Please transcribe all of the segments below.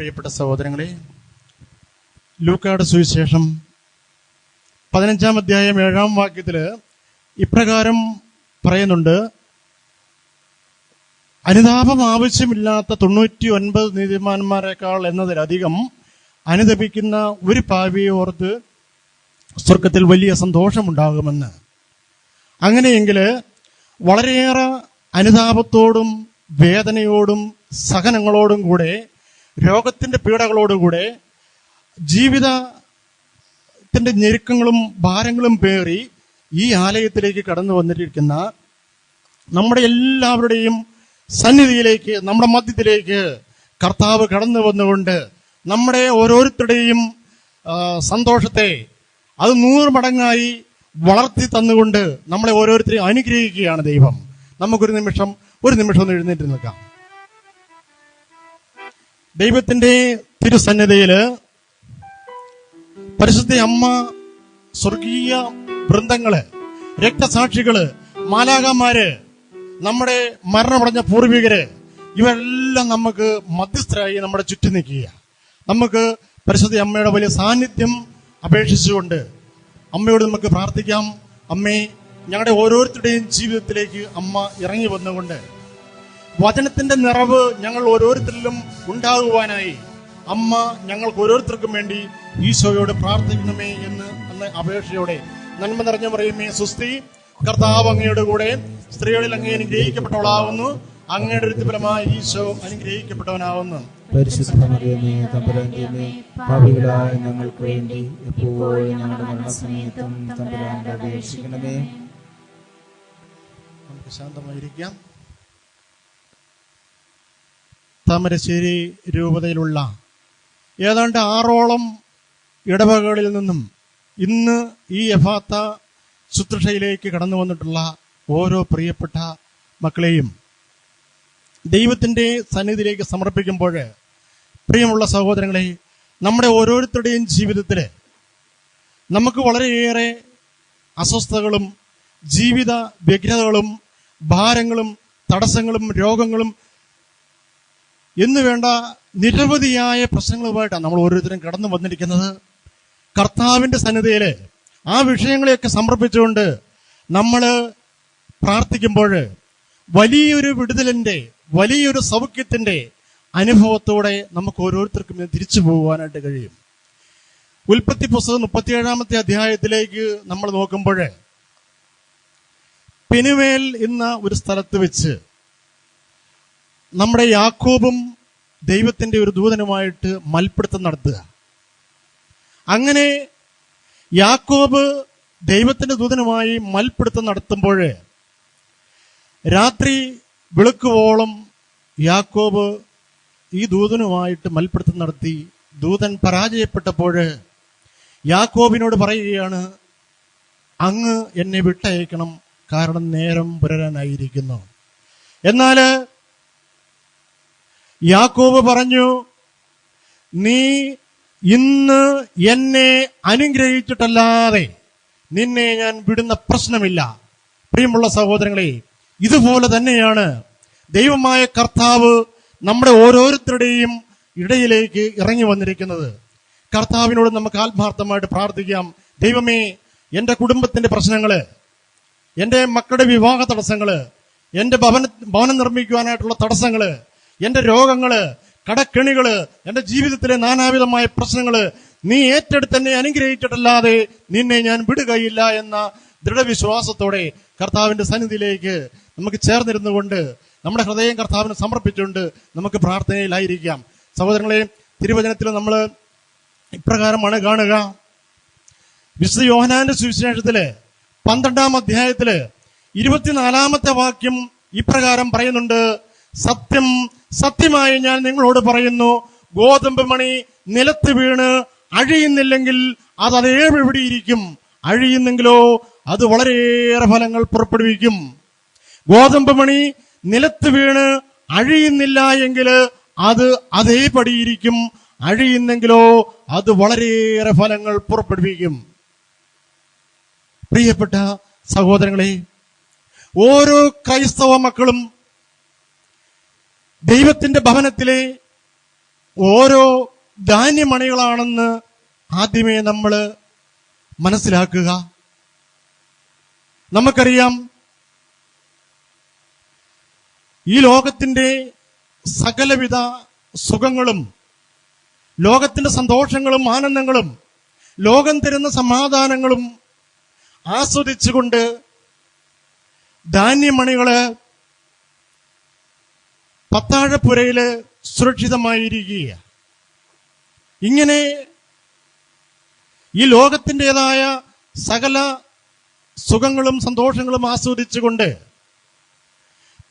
പ്രിയപ്പെട്ട സഹോദരങ്ങളെ, ലൂക്കായുടെ സുവിശേഷം 15-ാം അധ്യായം 7-ാം വാക്യത്തില് ഇപ്രകാരം പറയുന്നുണ്ട്: അനുതാപം ആവശ്യമില്ലാത്ത 99 നീതിമാന്മാരെക്കാൾ എന്നതിലധികം അനുതപിക്കുന്ന ഒരു പാപിയെ ഓർത്ത് സ്വർഗത്തിൽ വലിയ സന്തോഷമുണ്ടാകുമെന്ന്. അങ്ങനെയെങ്കിൽ വളരെയേറെ അനുതാപത്തോടും വേദനയോടും സഹനങ്ങളോടും കൂടെ, രോഗത്തിന്റെ പീഡകളോടുകൂടെ, ജീവിതത്തിന്റെ ഞെരുക്കങ്ങളും ഭാരങ്ങളും പേറി ഈ ആലയത്തിലേക്ക് കടന്നു വന്നിരിക്കുന്ന നമ്മുടെ എല്ലാവരുടെയും സന്നിധിയിലേക്ക്, നമ്മുടെ മധ്യത്തിലേക്ക് കർത്താവ് കടന്നു വന്നുകൊണ്ട് നമ്മുടെ ഓരോരുത്തരുടെയും സന്തോഷത്തെ അത് 100 മടങ്ങായി വളർത്തി തന്നുകൊണ്ട് നമ്മളെ ഓരോരുത്തരെയും അനുഗ്രഹിക്കുകയാണ് ദൈവം. നമുക്കൊരു നിമിഷം ഒന്ന് എഴുന്നേറ്റ് നിൽക്കാം. ദൈവത്തിന്റെ തിരുസന്നിധിയില് പരിശുദ്ധ അമ്മ, സ്വർഗീയ വൃന്ദങ്ങള്, രക്തസാക്ഷികള്, മാലാഖമാര്, നമ്മുടെ മരണമടഞ്ഞ പൂർവികര്, ഇവരെല്ലാം നമുക്ക് മധ്യസ്ഥരായി നമ്മുടെ ചുറ്റും നിൽക്കുക. നമുക്ക് പരിശുദ്ധ അമ്മയുടെ വലിയ സാന്നിധ്യം അപേക്ഷിച്ചുകൊണ്ട് അമ്മയോട് നമുക്ക് പ്രാർത്ഥിക്കാം. അമ്മേ, ഞങ്ങളുടെ ഓരോരുത്തരുടെയും ജീവിതത്തിലേക്ക് അമ്മ ഇറങ്ങി വന്നുകൊണ്ട് വചനത്തിന്റെ നിറവ് ഞങ്ങൾ ഓരോരുത്തരിലും ഉണ്ടാകുവാനായി അമ്മ ഞങ്ങൾക്ക് ഓരോരുത്തർക്കും വേണ്ടി ഈശോയോട് പ്രാർത്ഥിക്കണമേ എന്ന അപേക്ഷയോടെ, നന്മ നിറഞ്ഞ മറിയമേ സ്വസ്തി, കർത്താവ് അങ്ങയുടെ കൂടെ, സ്ത്രീകളിൽ അങ്ങേ അനുഗ്രഹിക്കപ്പെട്ടവളാവുന്നു, അങ്ങയുടെ ഫലമായി ഈശോ അനുഗ്രഹിക്കപ്പെട്ടവനാവുന്നു. പരിശുദ്ധ മറിയമേ, തമ്പുരാന്റെ അമ്മേ, പാപികളായ ഞങ്ങൾക്ക് വേണ്ടി എപ്പോഴും ഞങ്ങളുടെ മരണസമയത്തും തമ്പുരാനോട് അപേക്ഷിക്കണമേ. നമുക്ക് ശാന്തമായിരിക്കാം. താമരശ്ശേരി രൂപതയിലുള്ള ഏതാണ്ട് 6ഓളം ഇടവകകളിൽ നിന്നും ഇന്ന് ഈ എഫാത്ത ശുശ്രൂഷയിലേക്ക് കടന്നു വന്നിട്ടുള്ള ഓരോ പ്രിയപ്പെട്ട മക്കളെയും ദൈവത്തിന്റെ സന്നിധിയിലേക്ക് സമർപ്പിക്കുമ്പോൾ, പ്രിയമുള്ള സഹോദരങ്ങളെ, നമ്മുടെ ഓരോരുത്തരുടെയും ജീവിതത്തിൽ നമുക്ക് വളരെയേറെ അസ്വസ്ഥതകളും ജീവിത വ്യഗ്രതകളും ഭാരങ്ങളും തടസ്സങ്ങളും രോഗങ്ങളും എന്ന് വേണ്ട നിരവധിയായ പ്രശ്നങ്ങളുമായിട്ടാണ് നമ്മൾ ഓരോരുത്തരും കടന്നു വന്നിരിക്കുന്നത്. കർത്താവിന്റെ സന്നിധിയില് ആ വിഷയങ്ങളെയൊക്കെ സമർപ്പിച്ചുകൊണ്ട് നമ്മൾ പ്രാർത്ഥിക്കുമ്പോൾ വലിയൊരു വിടുതലിന്റെ, വലിയൊരു സൗഖ്യത്തിന്റെ അനുഭവത്തോടെ നമുക്ക് ഓരോരുത്തർക്കും തിരിച്ചു പോകുവാനായിട്ട് കഴിയും. ഉൽപ്പത്തി പുസ്തകം 37-ാമത്തെ അധ്യായത്തിലേക്ക് നമ്മൾ നോക്കുമ്പോൾ, പെനുവേൽ എന്ന ഒരു സ്ഥലത്ത് വെച്ച് നമ്മുടെ യാക്കോബും ദൈവത്തിന്റെ ഒരു ദൂതനുമായിട്ട് മൽപ്പിടുത്തം നടത്തുക. അങ്ങനെ യാക്കോബ് ദൈവത്തിന്റെ ദൂതനുമായി മൽപ്പിടുത്തം നടത്തുമ്പോൾ രാത്രി വെളുക്കുവോളം യാക്കോബ് ഈ ദൂതനുമായിട്ട് മൽപ്പിടുത്തം നടത്തി. ദൂതൻ പരാജയപ്പെട്ടപ്പോൾ യാക്കോബിനോട് പറയുകയാണ്, അങ്ങ് എന്നെ വിട്ടയക്കണം, കാരണം നേരം പുലരാനായിരിക്കുന്നു. എന്നാൽ യാക്കോബ് പറഞ്ഞു, നീ ഇന്ന് എന്നെ അനുഗ്രഹിച്ചിട്ടല്ലാതെ നിന്നെ ഞാൻ വിടുന്ന പ്രശ്നമില്ല. പ്രിയമുള്ള സഹോദരങ്ങളെ, ഇതുപോലെ തന്നെയാണ് ദൈവമായ കർത്താവ് നമ്മുടെ ഓരോരുത്തരുടെയും ഇടയിലേക്ക് ഇറങ്ങി വന്നിരിക്കുന്നത്. കർത്താവിനോട് നമുക്ക് ആത്മാർത്ഥമായിട്ട് പ്രാർത്ഥിക്കാം. ദൈവമേ, എന്റെ കുടുംബത്തിന്റെ പ്രശ്നങ്ങള്, എന്റെ മക്കളുടെ വിവാഹ തടസ്സങ്ങള്, എന്റെ ഭവനം നിർമ്മിക്കുവാനായിട്ടുള്ള തടസ്സങ്ങള്, എന്റെ രോഗങ്ങള്, കടക്കെണികള്, എന്റെ ജീവിതത്തിലെ നാനാവിധമായ പ്രശ്നങ്ങള് നീ ഏറ്റെടുത്ത് എന്നെ അനുഗ്രഹിച്ചിട്ടല്ലാതെ നിന്നെ ഞാൻ വിടുകയില്ല എന്ന ദൃഢവിശ്വാസത്തോടെ കർത്താവിന്റെ സന്നിധിയിലേക്ക് നമുക്ക് ചേർന്നിരുന്നുകൊണ്ട് നമ്മുടെ ഹൃദയം കർത്താവിന് സമർപ്പിച്ചുകൊണ്ട് നമുക്ക് പ്രാർത്ഥനയിലായിരിക്കാം. സഹോദരങ്ങളെ, തിരുവചനത്തിൽ നമ്മൾ ഇപ്രകാരമാണ് കാണുക. വിശുദ്ധ യോഹന്നാന്റെ സുവിശേഷത്തില് 12-ാം അധ്യായത്തില് 24-ാമത്തെ വാക്യം ഇപ്രകാരം പറയുന്നുണ്ട്: സത്യം സത്യമായി ഞാൻ നിങ്ങളോട് പറയുന്നു, ഗോതമ്പ് മണി നിലത്ത് വീണ് അഴിയുന്നില്ലെങ്കിൽ അത് അതേപടിയിരിക്കും, അഴിയുന്നെങ്കിലോ അത് വളരെയേറെ ഫലങ്ങൾ പുറപ്പെടുവിക്കും. ഗോതമ്പ് മണി നിലത്ത് വീണ് അഴിയുന്നില്ല എങ്കിൽ അത് അതേപടിയിരിക്കും, അഴിയുന്നെങ്കിലോ അത് വളരെയേറെ ഫലങ്ങൾ പുറപ്പെടുവിക്കും. പ്രിയപ്പെട്ട സഹോദരങ്ങളെ, ഓരോ ക്രൈസ്തവ മക്കളും ദൈവത്തിന്റെ ഭവനത്തിലെ ഓരോ ധാന്യമണികളാണെന്ന് ആദ്യമേ നമ്മൾ മനസ്സിലാക്കുക. നമുക്കറിയാം, ഈ ലോകത്തിന്റെ സകലവിധ സുഖങ്ങളും, ലോകത്തിന്റെ സന്തോഷങ്ങളും ആനന്ദങ്ങളും, ലോകം തരുന്ന സമാധാനങ്ങളും ആസ്വദിച്ചുകൊണ്ട് ധാന്യമണികള് പത്താഴപ്പുരയില് സുരക്ഷിതമായിരിക്കുക. ഇങ്ങനെ ഈ ലോകത്തിൻ്റെതായ സകല സുഖങ്ങളും സന്തോഷങ്ങളും ആസ്വദിച്ചുകൊണ്ട്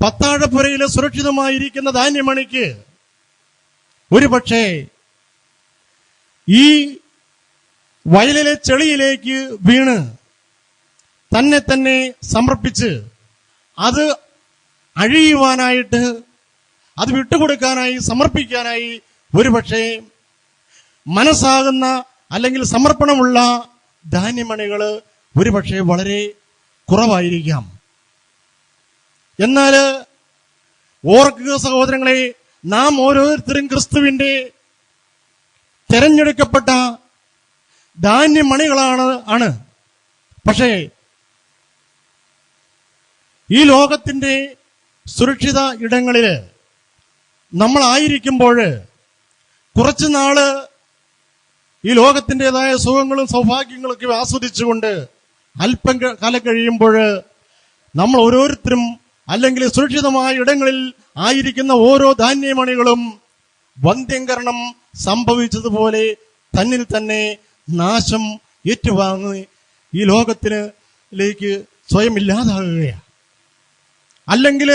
പത്താഴപ്പുരയില് സുരക്ഷിതമായിരിക്കുന്ന ധാന്യമണിക്ക് ഒരുപക്ഷെ ഈ വയലിലെ ചെളിയിലേക്ക് വീണ് തന്നെ തന്നെ സമർപ്പിച്ച് അത് അഴിയുവാനായിട്ട്, അത് വിട്ടുകൊടുക്കാനായി, സമർപ്പിക്കാനായി ഒരുപക്ഷെ മനസ്സാകുന്ന അല്ലെങ്കിൽ സമർപ്പണമുള്ള ധാന്യമണികൾ ഒരുപക്ഷെ വളരെ കുറവായിരിക്കാം. എന്നാൽ ഓർക്കുക സഹോദരങ്ങളെ, നാം ഓരോരുത്തരും ക്രിസ്തുവിന്റെ തെരഞ്ഞെടുക്കപ്പെട്ട ധാന്യമണികളാണ്. പക്ഷേ ഈ ലോകത്തിന്റെ സുരക്ഷിത ഇടങ്ങളില് നമ്മളായിരിക്കുമ്പോൾ കുറച്ചു നാള് ഈ ലോകത്തിൻ്റെതായ സുഖങ്ങളും സൗഭാഗ്യങ്ങളൊക്കെ ആസ്വദിച്ചുകൊണ്ട് അല്പം കാലം കഴിയുമ്പോൾ നമ്മൾ ഓരോരുത്തരും അല്ലെങ്കിൽ സുരക്ഷിതമായ ഇടങ്ങളിൽ ആയിരിക്കുന്ന ഓരോ ധാന്യമണികളും വന്ധ്യംകരണം സംഭവിച്ചതുപോലെ തന്നിൽ തന്നെ നാശം ഏറ്റുവാങ്ങി ഈ ലോകത്തിലേക്ക് സ്വയം ഇല്ലാതാകുകയാണ്. അല്ലെങ്കിൽ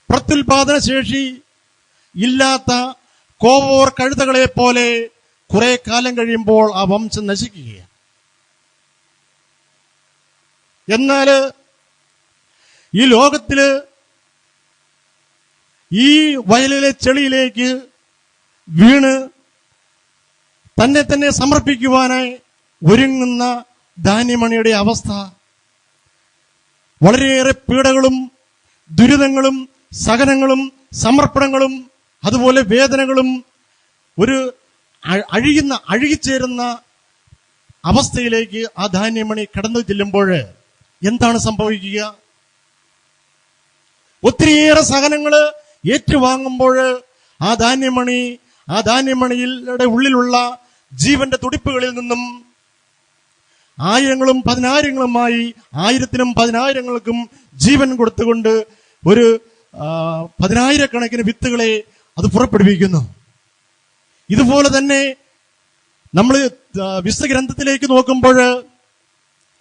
പ്രത്യുൽപാദന ശേഷി ഇല്ലാത്ത കോവോർ കഴുതകളെ പോലെ കുറെ കാലം കഴിയുമ്പോൾ ആ വംശം നശിക്കുകയാണ്. എന്നാൽ ഈ ലോകത്തില് ഈ വയലിലെ ചെളിയിലേക്ക് വീണ് തന്നെ തന്നെ സമർപ്പിക്കുവാനായി ഒരുങ്ങുന്ന ധാന്യമണിയുടെ അവസ്ഥ വളരെയേറെ പീഡകളും ദുരിതങ്ങളും സഹനങ്ങളും സമർപ്പണങ്ങളും അതുപോലെ വേദനകളും ഒരു അഴുകിച്ചേരുന്ന അവസ്ഥയിലേക്ക് ആ ധാന്യമണി കടന്നു ചെല്ലുമ്പോൾ എന്താണ് സംഭവിക്കുക? ഒത്തിരിയേറെ സഹനങ്ങള് ഏറ്റുവാങ്ങുമ്പോൾ ആ ധാന്യമണിയുടെ ഉള്ളിലുള്ള ജീവന്റെ തുടിപ്പുകളിൽ നിന്നും ആയിരങ്ങളും പതിനായിരങ്ങളുമായി ആയിരത്തിനും പതിനായിരങ്ങൾക്കും ജീവൻ കൊടുത്തുകൊണ്ട് ഒരു പതിനായിരക്കണക്കിന് വിത്തുകളെ അത് പുറപ്പെടുവിക്കുന്നു. ഇതുപോലെ തന്നെ നമ്മൾ വിശുദ്ധ ഗ്രന്ഥത്തിലേക്ക് നോക്കുമ്പോൾ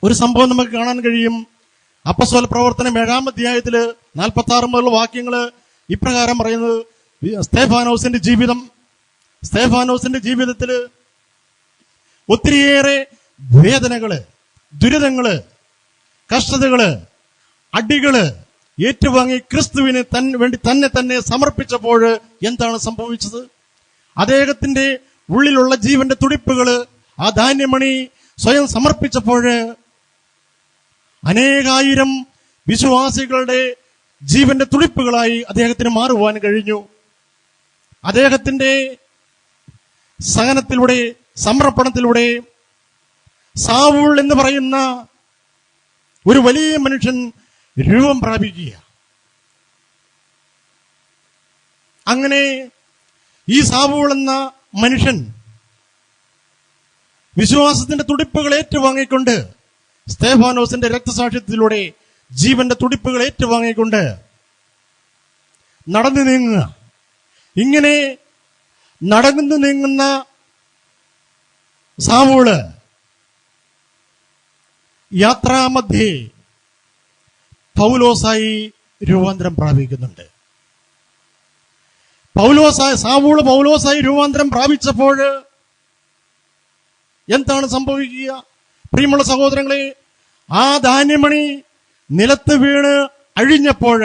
ഒരു സംഭവം നമുക്ക് കാണാൻ കഴിയും. അപ്പസ്തോല പ്രവർത്തനം 7-ാം അധ്യായത്തില് 46 മുതലുള്ള വാക്യങ്ങള് ഇപ്രകാരം പറയുന്നത്, സ്തേഫാനോസിന്റെ ജീവിതത്തില് ഒത്തിരിയേറെ വേദനകള്, ദുരിതങ്ങള്, കഷ്ടതകള്, അടികള് ഏറ്റുവാങ്ങി ക്രിസ്തുവിന് വേണ്ടി തന്നെ സമർപ്പിച്ചപ്പോൾ എന്താണ് സംഭവിച്ചത്? അദ്ദേഹത്തിന്റെ ഉള്ളിലുള്ള ജീവന്റെ തുടിപ്പുകള് ആ ധാന്യമണി സ്വയം സമർപ്പിച്ചപ്പോൾ അനേകായിരം വിശ്വാസികളുടെ ജീവന്റെ തുടിപ്പുകളായി അദ്ദേഹത്തിന് മാറുവാൻ കഴിഞ്ഞു. അദ്ദേഹത്തിന്റെ സഹനത്തിലൂടെ, സമർപ്പണത്തിലൂടെ സാവൂൾ എന്ന് പറയുന്ന ഒരു വലിയ മനുഷ്യൻ രൂപം പ്രാപിക്കുക. അങ്ങനെ ഈ സാവൂൾ എന്ന മനുഷ്യൻ വിശ്വാസത്തിന്റെ തുടിപ്പുകൾ ഏറ്റുവാങ്ങിക്കൊണ്ട്, സ്തേഫാനോസിന്റെ രക്തസാക്ഷ്യത്തിലൂടെ ജീവന്റെ തുടിപ്പുകൾ ഏറ്റുവാങ്ങിക്കൊണ്ട് നടന്നു നീങ്ങുക. ഇങ്ങനെ നടന്നു നീങ്ങുന്ന സാവൂള് യാത്രാമധ്യേ പൗലോസായി രൂപാന്തരം പ്രാപിക്കുന്നുണ്ട്. സാവൂള് പൗലോസായി രൂപാന്തരം പ്രാപിച്ചപ്പോൾ എന്താണ് സംഭവിക്കുക? പ്രിയമുള്ള സഹോദരങ്ങളെ, ആ ധാന്യമണി നിലത്ത് വീണ് അഴിഞ്ഞപ്പോൾ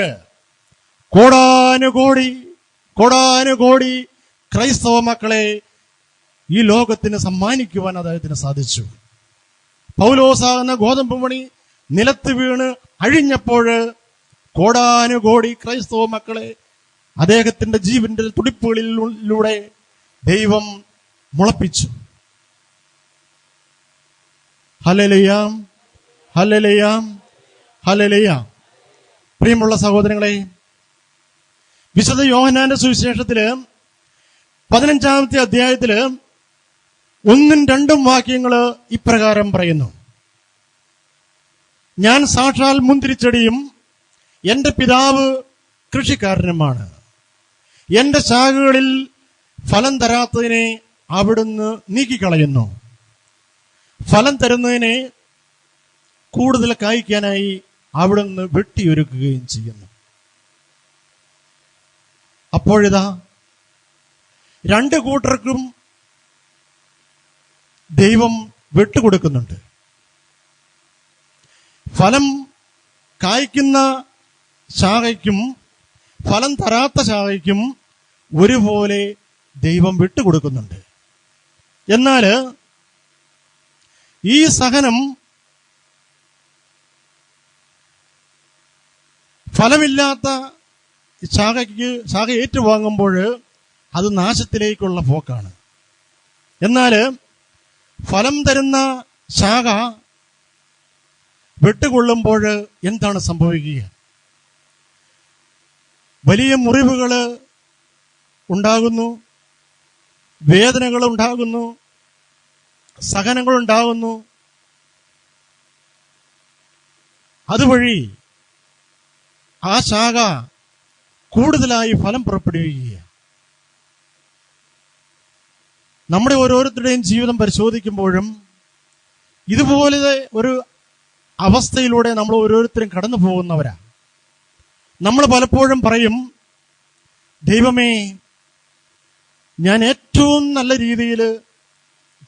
കോടാനുകോടി ക്രൈസ്തവ മക്കളെ ഈ ലോകത്തിന് സമ്മാനിക്കുവാൻ അദ്ദേഹത്തിന് സാധിച്ചു. പൗലോസാകുന്ന ഗോതമ്പ് മണി നിലത്ത് വീണ് അഴിഞ്ഞപ്പോൾ കോടാനുകോടി ക്രൈസ്തവ മക്കളെ അദ്ദേഹത്തിന്റെ ജീവന്റെ തുടിപ്പുകളിലൂടെ ദൈവം മുളപ്പിച്ചു. Hallelujah, hallelujah, hallelujah. പ്രിയമുള്ള സഹോദരങ്ങളെ, വിശുദ്ധ യോഹന്നാന്റെ സുവിശേഷത്തില് 15-ാമത്തെ അധ്യായത്തില് 1-2 വാക്യങ്ങള് ഇപ്രകാരം പറയുന്നു: ഞാൻ സാക്ഷാൽ മുന്തിരിച്ചെടിയും എന്റെ പിതാവ് കൃഷിക്കാരനുമാണ്. എന്റെ ശാഖകളിൽ ഫലം തരാത്തതിനെ അവിടുന്ന് നീക്കിക്കളയുന്നു. ഫലം തരുന്നതിനെ കൂടുതൽ കായ്ക്കാനായി അവിടുന്ന് വെട്ടിയൊരുക്കുകയും ചെയ്യുന്നു. അപ്പോഴിതാ 2 കൂട്ടർക്കും ദൈവം വിട്ടുകൊടുക്കുന്നുണ്ട്. ഫലം കായ്ക്കുന്ന ശാഖയ്ക്കും ഫലം തരാത്ത ശാഖയ്ക്കും ഒരുപോലെ ദൈവം വിട്ടുകൊടുക്കുന്നുണ്ട്. എന്നാൽ ഈ സഹനം ഫലമില്ലാത്ത ശാഖ ഏറ്റുവാങ്ങുമ്പോൾ അത് നാശത്തിലേക്കുള്ള പോക്കാണ്. എന്നാൽ ഫലം തരുന്ന ശാഖ വെട്ടുകൊള്ളുമ്പോൾ എന്താണ് സംഭവിക്കുക? വലിയ മുറിവുകൾ ഉണ്ടാകുന്നു, വേദനകൾ ഉണ്ടാകുന്നു, സഹനങ്ങൾ ഉണ്ടാകുന്നു. അതുവഴി ആ ശാഖ കൂടുതലായി ഫലം പുറപ്പെടുവിക്കുക. നമ്മുടെ ഓരോരുത്തരുടെയും ജീവിതം പരിശോധിക്കുമ്പോഴും ഇതുപോലെ ഒരു അവസ്ഥയിലൂടെ നമ്മൾ ഓരോരുത്തരും കടന്നു പോകുന്നവരാ. നമ്മൾ പലപ്പോഴും പറയും, ദൈവമേ, ഞാൻ ഏറ്റവും നല്ല രീതിയിൽ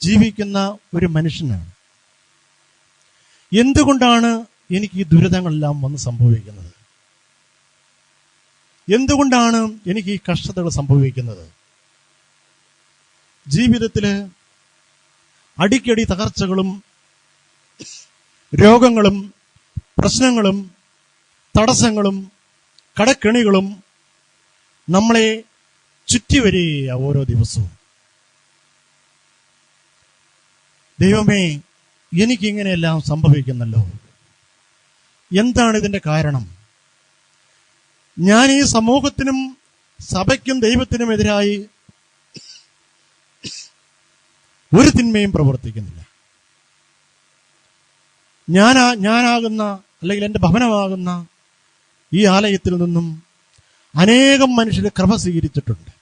ജീവിക്കുന്ന ഒരു മനുഷ്യനാണ്, എന്തുകൊണ്ടാണ് എനിക്ക് ഈ ദുരിതങ്ങളെല്ലാം വന്ന് സംഭവിക്കുന്നത്? എന്തുകൊണ്ടാണ് എനിക്ക് ഈ കഷ്ടതകൾ സംഭവിക്കുന്നത്? ജീവിതത്തില് അടിക്കടി തകർച്ചകളും രോഗങ്ങളും പ്രശ്നങ്ങളും തടസ്സങ്ങളും കടക്കെണികളും നമ്മളെ ചുറ്റിവരിക ഓരോ ദിവസവും. ദൈവമേ, എനിക്കിങ്ങനെയെല്ലാം സംഭവിക്കുന്നല്ലോ, എന്താണ് ഇതിന്റെ കാരണം? ഞാൻ ഈ സമൂഹത്തിനും സഭയ്ക്കും ദൈവത്തിനുമെതിരായി ഒരു തിന്മയും പ്രവർത്തിക്കുന്നില്ല. ഞാനാകുന്ന അല്ലെങ്കിൽ എൻ്റെ ഭവനമാകുന്ന ഈ ആലയത്തിൽ നിന്നും അനേകം മനുഷ്യർ കൃപ സ്വീകരിച്ചിട്ടുണ്ട്.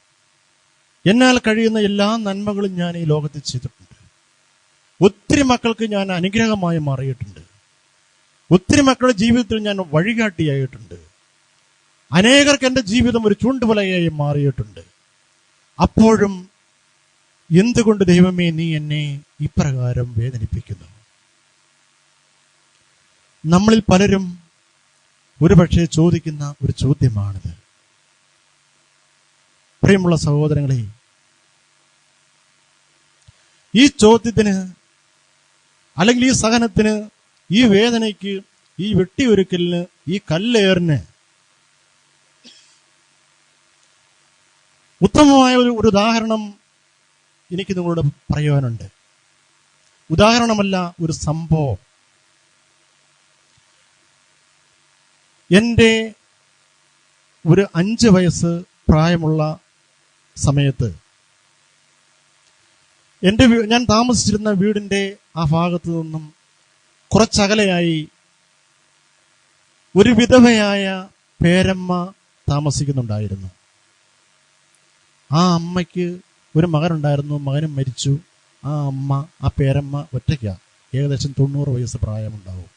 എന്നാൽ കഴിയുന്ന എല്ലാ നന്മകളും ഞാൻ ഈ ലോകത്തിൽ ചെയ്തിട്ടുണ്ട്. ഒത്തിരി മക്കൾക്ക് ഞാൻ അനുഗ്രഹമായി മാറിയിട്ടുണ്ട്. ഒത്തിരി മക്കളുടെ ജീവിതത്തിൽ ഞാൻ വഴികാട്ടിയായിട്ടുണ്ട്. അനേകർക്ക് എൻ്റെ ജീവിതം ഒരു ചൂണ്ടുവലയായി മാറിയിട്ടുണ്ട്. അപ്പോഴും എന്തുകൊണ്ട് ദൈവമേ നീ എന്നെ ഇപ്രകാരം വേദനിപ്പിക്കുന്നു? നമ്മളിൽ പലരും ഒരുപക്ഷെ ചോദിക്കുന്ന ഒരു ചോദ്യമാണിത്. പ്രിയമുള്ള സഹോദരങ്ങളെ, ഈ ചോദ്യത്തിന് അല്ലെങ്കിൽ ഈ സഹനത്തിന്, ഈ വേദനയ്ക്ക്, ഈ വെട്ടിയൊരുക്കലിന്, ഈ കല്ലേറിന് ഉത്തമമായ ഒരു ഉദാഹരണം എനിക്ക് നിങ്ങളോട് പറയുവാനുണ്ട്. ഉദാഹരണമല്ല, ഒരു സംഭവം. എൻ്റെ ഒരു 5 വയസ്സ് പ്രായമുള്ള സമയത്ത് ഞാൻ താമസിച്ചിരുന്ന വീടിന്റെ ആ ഭാഗത്തു നിന്നും കുറച്ചകലെയായി ഒരു വിധവയായ പേരമ്മ താമസിക്കുന്നുണ്ടായിരുന്നു. ആ അമ്മയ്ക്ക് ഒരു മകനുണ്ടായിരുന്നു, മകനും മരിച്ചു. ആ അമ്മ, ആ പേരമ്മ ഒറ്റയ്ക്കാ. ഏകദേശം 90 വയസ്സ് പ്രായമുണ്ടാവും.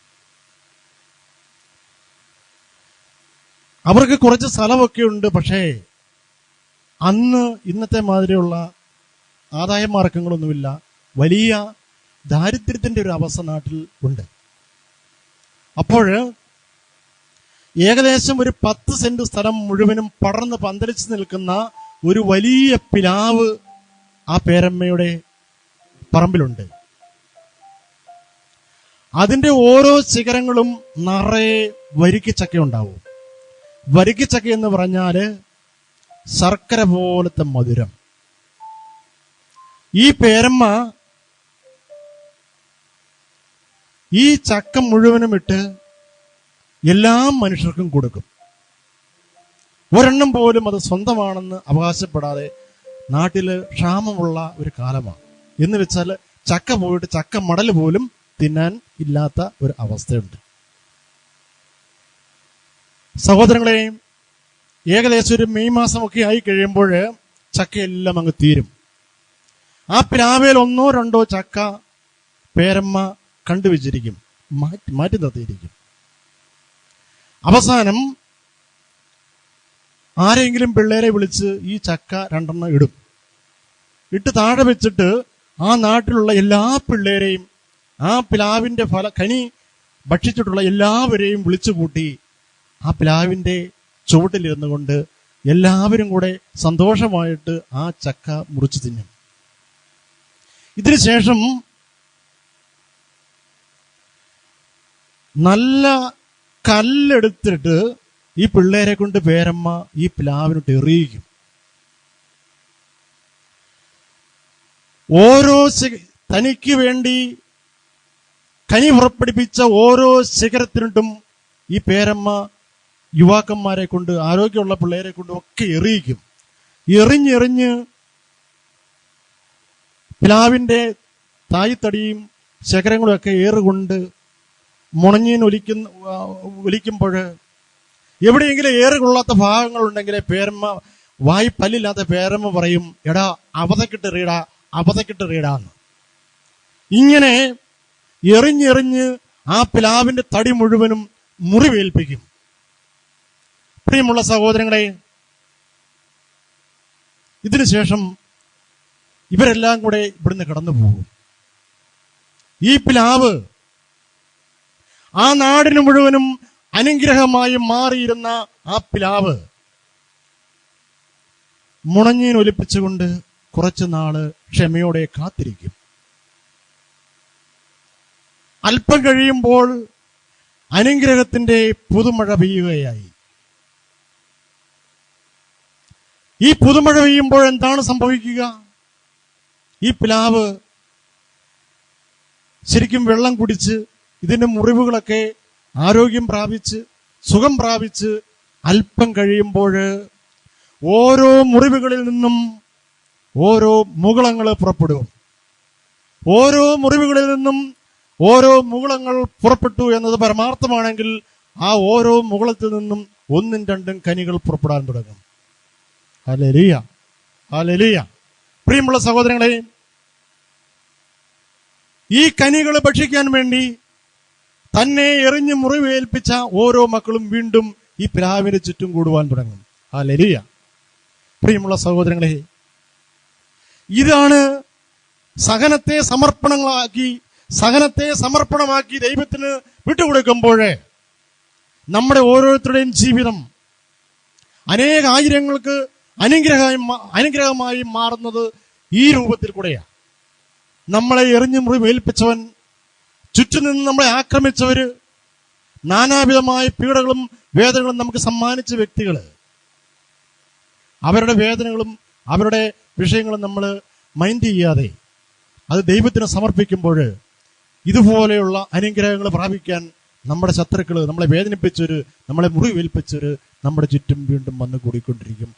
അവർക്ക് കുറച്ച് സ്ഥലമൊക്കെ ഉണ്ട്. പക്ഷേ അന്ന് ഇന്നത്തെ മാതിരിയുള്ള ആദായ മാർഗങ്ങളൊന്നുമില്ല. വലിയ ദാരിദ്ര്യത്തിന്റെ ഒരു അവസ്ഥ നാട്ടിൽ ഉണ്ട്. അപ്പോൾ ഏകദേശം ഒരു 10 സെന്റ് സ്ഥലം മുഴുവനും പടർന്ന് പന്തലിച്ച് നിൽക്കുന്ന ഒരു വലിയ പിലാവ് ആ പേരമ്മയുടെ പറമ്പിലുണ്ട്. അതിന്റെ ഓരോ ശിഖരങ്ങളും നിറയെ വരിക്കച്ചക്ക ഉണ്ടാവും. വരിക്കച്ചക്ക എന്ന് പറഞ്ഞാല് ശർക്കര പോലത്തെ മധുരം. ഈ പേരമ്മ ഈ ചക്ക മുഴുവനും ഇട്ട് എല്ലാ മനുഷ്യർക്കും കൊടുക്കും. ഒരെണ്ണം പോലും അത് സ്വന്തമാണെന്ന് അവകാശപ്പെടാതെ. നാട്ടില് ക്ഷാമമുള്ള ഒരു കാലമാണ്. എന്ന് വെച്ചാൽ ചക്ക പോയിട്ട് ചക്ക മടൽ പോലും തിന്നാൻ ഇല്ലാത്ത ഒരു അവസ്ഥയുണ്ട്. സഹോദരങ്ങളെ, ഏകദേശം ഒരു മെയ് മാസമൊക്കെ ആയി കഴിയുമ്പോൾ ചക്കയെല്ലാം അങ്ങ് തീരും. ആ പ്ലാവേൽ 1 or 2 ചക്ക പേരമ്മ കണ്ടുവച്ചിരിക്കും, മാറ്റി നിർത്തിയിരിക്കും. അവസാനം ആരെങ്കിലും പിള്ളേരെ വിളിച്ച് ഈ ചക്ക 2 ഇടും. ഇട്ട് താഴെ വെച്ചിട്ട് ആ നാട്ടിലുള്ള എല്ലാ പിള്ളേരെയും, ആ പ്ലാവിന്റെ കനി ഭക്ഷിച്ചിട്ടുള്ള എല്ലാവരെയും വിളിച്ചു കൂട്ടി ആ പ്ലാവിന്റെ ചുവട്ടിലിരുന്നു കൊണ്ട് എല്ലാവരും കൂടെ സന്തോഷമായിട്ട് ആ ചക്ക മുറിച്ചു തിന്നും. ഇതിനുശേഷം നല്ല കല്ലെടുത്തിട്ട് ഈ പിള്ളേരെ കൊണ്ട് പേരമ്മ ഈ പ്ലാവിനോട്ട് എറിയിക്കും. ഓരോ തനിക്ക് വേണ്ടി കനി പുറപ്പെടുപ്പിച്ച ഓരോ ശിഖരത്തിനിട്ടും ഈ പേരമ്മ യുവാക്കന്മാരെ കൊണ്ട്, ആരോഗ്യമുള്ള പിള്ളേരെ കൊണ്ട് ഒക്കെ എറിയിക്കും. എറിഞ്ഞെറിഞ്ഞ് പ്ലാവിന്റെ തായ്തടിയും ശിഖരങ്ങളും ഒക്കെ ഏറുകൊണ്ട് മുണഞ്ഞീൻ ഒലിക്കുമ്പോൾ എവിടെയെങ്കിലും ഏറുകൊള്ളാത്ത ഭാഗങ്ങളുണ്ടെങ്കിൽ പേരമ്മ, പല്ലില്ലാത്ത പേരമ്മ പറയും, എടാ അബദ്ധക്കിട്ട് റീടാന്ന്. ഇങ്ങനെ എറിഞ്ഞെറിഞ്ഞ് ആ പ്ലാവിന്റെ തടി മുഴുവനും മുറിവേൽപ്പിക്കും. പ്രിയമുള്ള സഹോദരങ്ങളെ, ഇതിനുശേഷം ഇവരെല്ലാം കൂടെ ഇവിടുന്ന് കടന്നു പോകും. ഈ പ്ലാവ് ആ നാടിന് മുഴുവനും അനുഗ്രഹമായി മാറിയിരുന്ന ആ പ്ലാവ് മുണഞ്ഞീൻ ഒലിപ്പിച്ചുകൊണ്ട് കുറച്ചു നാള് ക്ഷമയോടെ കാത്തിരിക്കും. അല്പം കഴിയുമ്പോൾ അനുഗ്രഹത്തിന്റെ പുതുമഴ പെയ്യുകയായി. ഈ പുതുമഴ പെയ്യുമ്പോൾ എന്താണ് സംഭവിക്കുക? ഈ പ്ലാവ് ശരിക്കും വെള്ളം കുടിച്ച് ഇതിന്റെ മുറിവുകളൊക്കെ ആരോഗ്യം പ്രാപിച്ച് സുഖം പ്രാപിച്ച് അല്പം കഴിയുമ്പോൾ ഓരോ മുറിവുകളിൽ നിന്നും ഓരോ മുകുളങ്ങൾ പുറപ്പെടും. ഓരോ മുറിവുകളിൽ നിന്നും ഓരോ മുകുളങ്ങൾ പുറപ്പെട്ടു എന്നത് പരമാർത്ഥമാണെങ്കിൽ ആ ഓരോ മുകുളത്തിൽ നിന്നും 1ഉം 2ഉം കനികൾ പുറപ്പെടാൻ തുടങ്ങും. Hallelujah, hallelujah. പ്രിയമുള്ള സഹോദരങ്ങളെ, ഈ കനികൾ ഭക്ഷിക്കാൻ വേണ്ടി തന്നെ എറിഞ്ഞ് മുറിവേൽപ്പിച്ച ഓരോ മക്കളും വീണ്ടും ഈ പ്ലാവിന് ചുറ്റും കൂടുവാൻ തുടങ്ങും. ഹല്ലേലൂയ. പ്രിയമുള്ള സഹോദരങ്ങളെ, ഇതാണ് സഹനത്തെ സമർപ്പണമാക്കി ദൈവത്തിന് വിട്ടുകൊടുക്കുമ്പോൾ നമ്മുടെ ഓരോരുത്തരുടെയും ജീവിതം ആയിരങ്ങൾക്ക് അനുഗ്രഹമായി മാറുന്നത് ഈ രൂപത്തിൽ കൂടെയാണ്. നമ്മളെ എറിഞ്ഞു മുറിവേൽപ്പിച്ചവൻ, ചുറ്റും നിന്ന് നമ്മളെ ആക്രമിച്ചവര്, നാനാവിധമായ പീഡകളും വേദനകളും നമുക്ക് സമ്മാനിച്ച വ്യക്തികൾ, അവരുടെ വേദനകളും അവരുടെ വിഷയങ്ങളും നമ്മൾ മൈൻഡ് ചെയ്യാതെ അത് ദൈവത്തിന് സമർപ്പിക്കുമ്പോൾ ഇതുപോലെയുള്ള അനുഗ്രഹങ്ങൾ പ്രാപിക്കാൻ നമ്മുടെ ശത്രുക്കള്, നമ്മളെ വേദനിപ്പിച്ചവര്, നമ്മളെ മുറിവേൽപ്പിച്ചവര് നമ്മുടെ ചുറ്റും വീണ്ടും വന്നു കൂടിക്കൊണ്ടിരിക്കും.